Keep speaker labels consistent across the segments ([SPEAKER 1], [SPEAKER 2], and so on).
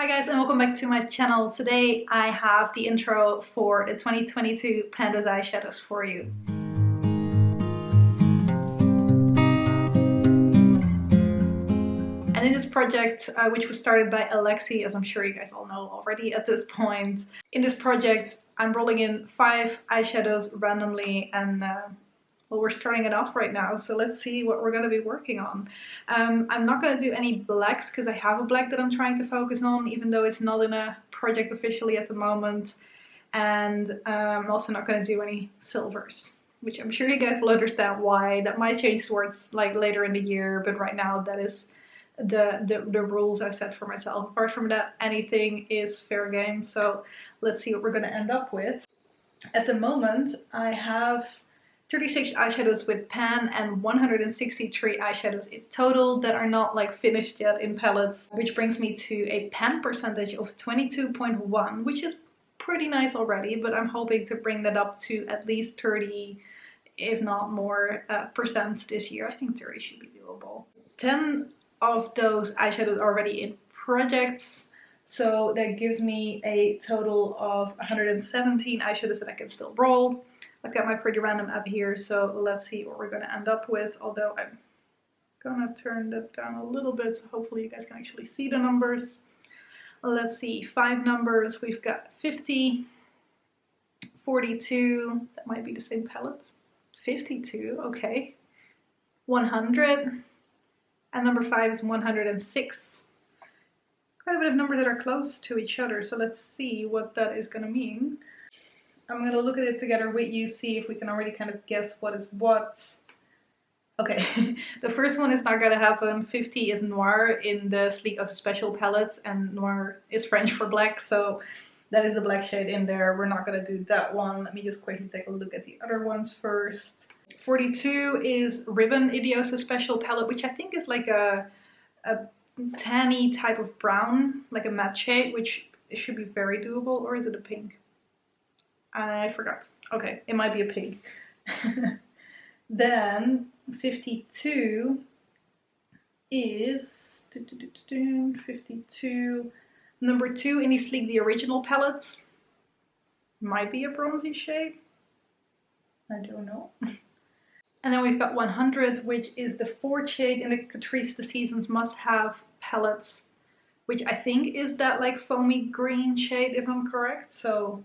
[SPEAKER 1] Hi guys, and welcome back to my channel. Today I have the intro for the 2022 Pan Those Eyeshadows for you. And in this project, which was started by Alexi, as I'm sure you guys all know already at this point, in this project I'm rolling in 5 eyeshadows randomly, and well, we're starting it off right now, so let's see what we're going to be working on. I'm not going to do any blacks because I have a black that I'm trying to focus on, even though it's not in a project officially at the moment. And I'm also not going to do any silvers, which I'm sure you guys will understand why. That might change towards like later in the year, but right now that is the rules I've set for myself. Apart from that, anything is fair game, so let's see what we're going to end up with. At the moment, I have 36 eyeshadows with pan and 163 eyeshadows in total that are not like finished yet in palettes, which brings me to a pan percentage of 22.1, which is pretty nice already, but I'm hoping to bring that up to at least 30, if not more, percent this year. I think 30 should be doable. 10 of those eyeshadows are already in projects, so that gives me a total of 117 eyeshadows that I can still roll. I've got my pretty random app here, so let's see what we're going to end up with, although I'm going to turn that down a little bit so hopefully you guys can actually see the numbers. Let's see, 5 numbers. We've got 50, 42, that might be the same palette, 52, okay, 100, and number 5 is 106. Quite a bit of numbers that are close to each other, so let's see what that is going to mean. I'm going to look at it together with you, see if we can already kind of guess what is what. Okay, the first one is not going to happen. 50 is noir in the Sleek of Special palette, and noir is French for black, so that is the black shade in there. We're not going to do that one. Let me just quickly take a look at the other ones first. 42 is Ribbon Idiosa Special palette, which I think is like a tanny type of brown, like a matte shade, which should be very doable. Or is it a pink? I forgot. Okay, it might be a pink. Then 52 is 52. Number 2 in the Sleek the Original palettes. Might be a bronzy shade. I don't know. And then we've got 100, which is the 4th shade in the Catrice The Seasons Must Have palettes, which I think is that like foamy green shade, if I'm correct. So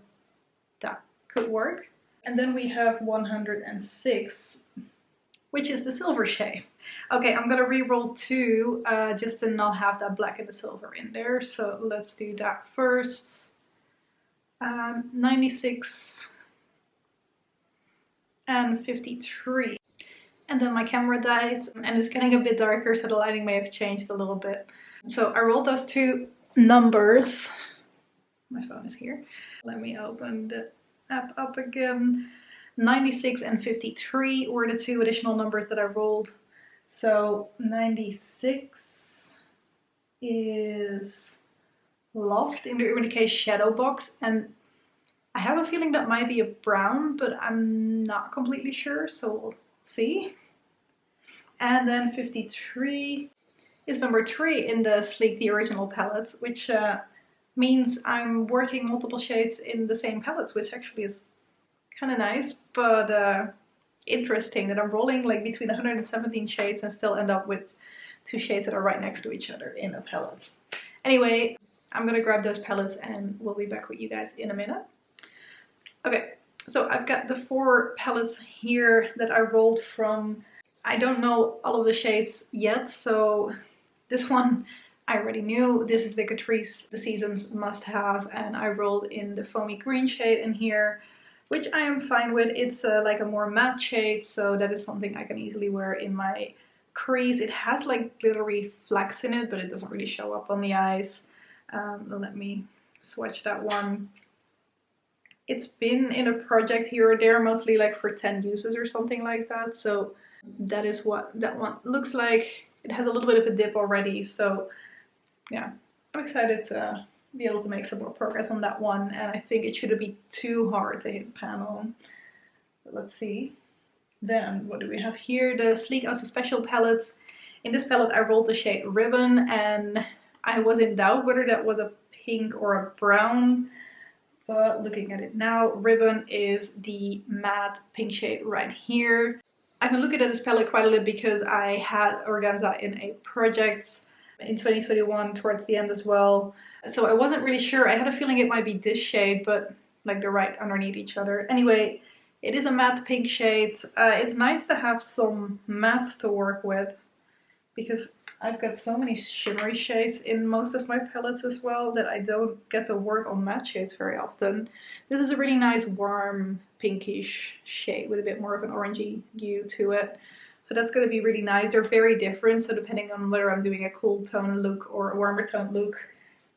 [SPEAKER 1] that could work. And then we have 106, which is the silver shade. Okay, I'm gonna re-roll 2 just to not have that black and the silver in there. So let's do that first. 96 and 53. And then my camera died and it's getting a bit darker, so the lighting may have changed a little bit. So I rolled those 2 numbers. My phone is here. Let me open the app up again. 96 and 53 were the 2 additional numbers that I rolled. So 96 is Lost in the Urban Decay shadow box, and I have a feeling that might be a brown, but I'm not completely sure, so we'll see. And then 53 is number 3 in the Sleek the Original palette, which means I'm working multiple shades in the same palettes, which actually is kind of nice, but interesting that I'm rolling like between 117 shades and still end up with 2 shades that are right next to each other in a palette. Anyway, I'm gonna grab those palettes and we'll be back with you guys in a minute. Okay, so I've got the 4 palettes here that I rolled from. I don't know all of the shades yet, so this one I already knew. This is the Catrice The Seasons Must Have, and I rolled in the foamy green shade in here, which I am fine with. It's like a more matte shade, so that is something I can easily wear in my crease. It has like glittery flecks in it, but it doesn't really show up on the eyes. Let me swatch that one. It's been in a project here or there, mostly like for 10 uses or something like that, so that is what that one looks like. It has a little bit of a dip already, so yeah, I'm excited to be able to make some more progress on that one, and I think it shouldn't be too hard to hit panel. But let's see. Then what do we have here? The Sleek Also Special palettes. In this palette I rolled the shade Ribbon, and I was in doubt whether that was a pink or a brown, but looking at it now, Ribbon is the matte pink shade right here. I've been looking at this palette quite a little because I had organza in a project in 2021 towards the end as well. So I wasn't really sure. I had a feeling it might be this shade, but like they're right underneath each other. Anyway, it is a matte pink shade. It's nice to have some mattes to work with because I've got so many shimmery shades in most of my palettes as well that I don't get to work on matte shades very often. This is a really nice warm pinkish shade with a bit more of an orangey hue to it. So that's going to be really nice. They're very different, so depending on whether I'm doing a cool tone look or a warmer tone look,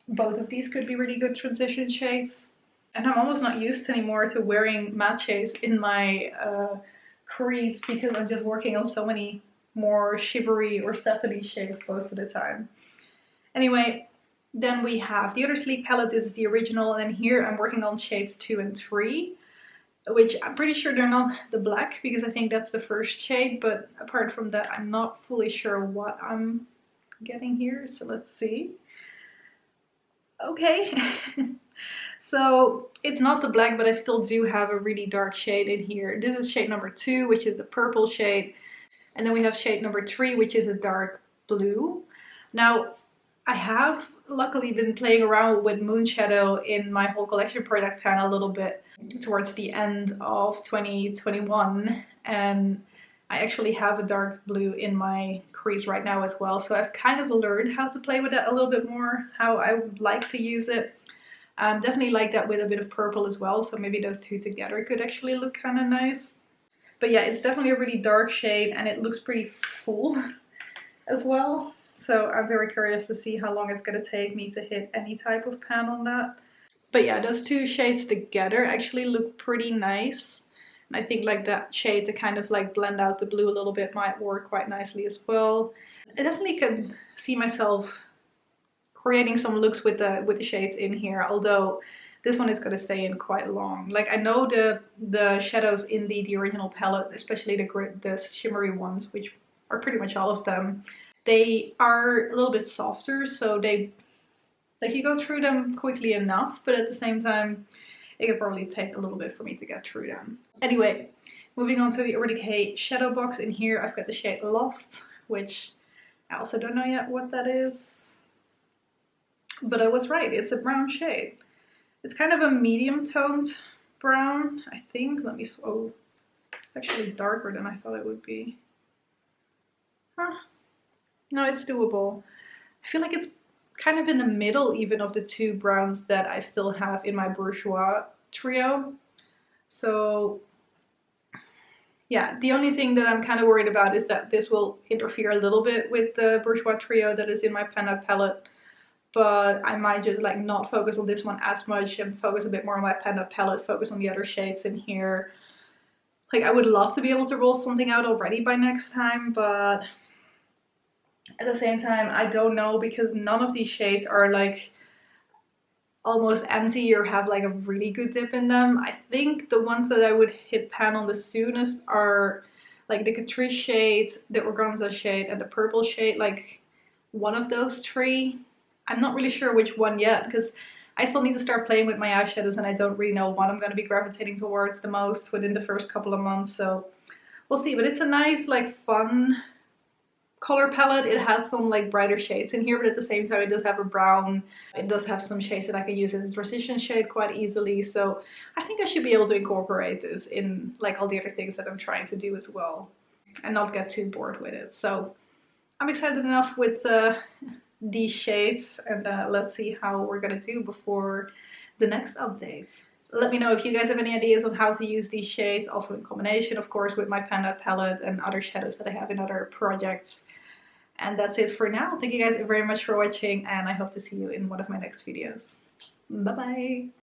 [SPEAKER 1] both of these could be really good transition shades. And I'm almost not used anymore to wearing matte shades in my crease because I'm just working on so many more shimmery or satiny shades most of the time. Anyway, then we have the other Sleek palette. This is the original, and here I'm working on shades 2 and 3, which I'm pretty sure they're not the black because I think that's the first shade, but apart from that I'm not fully sure what I'm getting here, so let's see. Okay. So it's not the black, but I still do have a really dark shade in here. This is shade number 2, which is the purple shade. And then we have shade number 3, which is a dark blue. Now, I have luckily been playing around with moon shadow in my whole collection project pan a little bit towards the end of 2021. And I actually have a dark blue in my crease right now as well. So I've kind of learned how to play with that a little bit more, how I would like to use it. Definitely like that with a bit of purple as well, so maybe those two together could actually look kind of nice. But yeah, it's definitely a really dark shade and it looks pretty full as well. So I'm very curious to see how long it's going to take me to hit any type of pan on that. But yeah, those two shades together actually look pretty nice. And I think like that shade to kind of like blend out the blue a little bit might work quite nicely as well. I definitely can see myself creating some looks with the shades in here, although this one is going to stay in quite long. Like I know the shadows in the original palette, especially the shimmery ones, which are pretty much all of them, they are a little bit softer, so they like you go through them quickly enough, but at the same time it could probably take a little bit for me to get through them. Anyway, moving on to the Decay shadow box. In here I've got the shade Lost, which I also don't know yet what that is. But I was right, it's a brown shade. It's kind of a medium toned brown, I think. Let me, oh, it's actually darker than I thought it would be. Huh. No, it's doable. I feel like it's kind of in the middle even of the two browns that I still have in my Bourjois trio. So yeah, the only thing that I'm kind of worried about is that this will interfere a little bit with the Bourjois trio that is in my Pan palette. But I might just like not focus on this one as much and focus a bit more on my Pan palette, focus on the other shades in here. Like I would love to be able to roll something out already by next time, but at the same time I don't know because none of these shades are like almost empty or have like a really good dip in them. I think the ones that I would hit pan on the soonest are like the Catrice shade, the organza shade, and the purple shade, like one of those three. I'm not really sure which one yet because I still need to start playing with my eyeshadows and I don't really know what I'm going to be gravitating towards the most within the first couple of months, so we'll see. But it's a nice like fun color palette. It has some like brighter shades in here, but at the same time it does have a brown. It does have some shades that I can use as a transition shade quite easily, so I think I should be able to incorporate this in like all the other things that I'm trying to do as well and not get too bored with it. So I'm excited enough with these shades, and let's see how we're gonna do before the next update. Let me know if you guys have any ideas on how to use these shades, also in combination of course with my Pan palette and other shadows that I have in other projects. And that's it for now. Thank you guys very much for watching, and I hope to see you in one of my next videos. Bye bye!